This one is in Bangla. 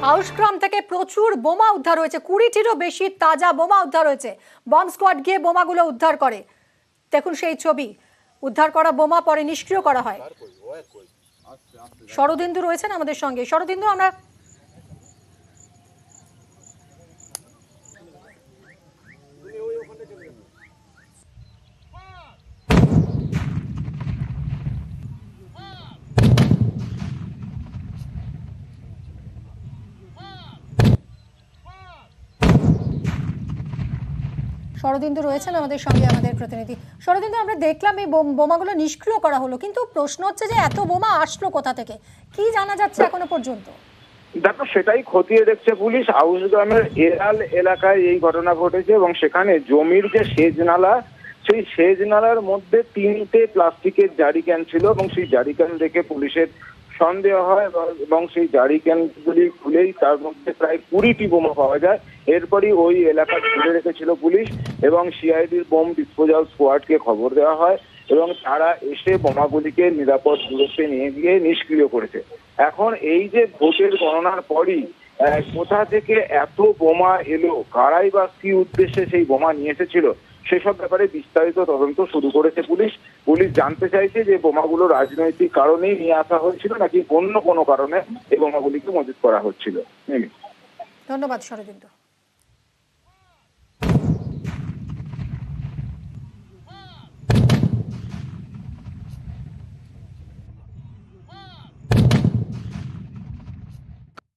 আউশগ্রাম থেকে প্রচুর বোমা উদ্ধার হয়েছে, 20টিরও বেশি তাজা বোমা উদ্ধার হয়েছে। বম্ব স্কোয়াড গিয়ে বোমাগুলো উদ্ধার করে। দেখুন সেই ছবি, উদ্ধার করা বোমা পরে নিষ্ক্রিয় করা হয়। শরদিন্দু রয়েছেন আমাদের সঙ্গে। শরদিন্দু, আমরা শরদিন্দু রয়েছেন আমাদের সঙ্গে, আমাদের প্রতিনিধি। শরদিন্দু, আমরা দেখলাম এই বোমাগুলো নিষ্ক্রিয় করা হলো, কিন্তু প্রশ্ন হচ্ছে যে এত বোমা আসলো কোথা থেকে, কি জানা যাচ্ছে এখনো পর্যন্ত? দেখো, সেটাই খতিয়ে দেখছে পুলিশ। আউশগ্রামের এরাল এলাকায় এই ঘটনা ঘটেছে এবং সেখানে জমির যে সেচ নালা, সেই সেচ নালার মধ্যে 3টে প্লাস্টিকের জারিক্যান ছিল এবং সেই জারিক্যান দেখে পুলিশের সন্দেহ হয় এবং সেই জারিক্যানগুলি খুলেই তার মধ্যে প্রায় 20টি বোমা পাওয়া যায়। এরপরই ওই এলাকা ঘিরে রেখেছিল পুলিশ এবং সিআইডির বোম ডিসপোজাল স্কোয়াডকে খবর দেওয়া হয় এবং তারা এসে বোমাগুলিকে নিরাপদ দূরত্বে নিয়ে গিয়ে নিষ্ক্রিয় করেছে। এখন এই যে ভোটের গণনার পরই কোথা থেকে এত বোমা এলো, কারাই বা কি উদ্দেশ্যে সেই বোমা নিয়ে এসেছিল, সেসব ব্যাপারে বিস্তারিত তদন্ত শুরু করেছে পুলিশ। পুলিশ জানতে চাইছে যে বোমাগুলো রাজনৈতিক কারণেই নিয়ে আসা হয়েছিল নাকি অন্য কোনো কারণে এই বোমাগুলিকে মজুত করা হচ্ছিল। ধন্যবাদ শরদিন্দু।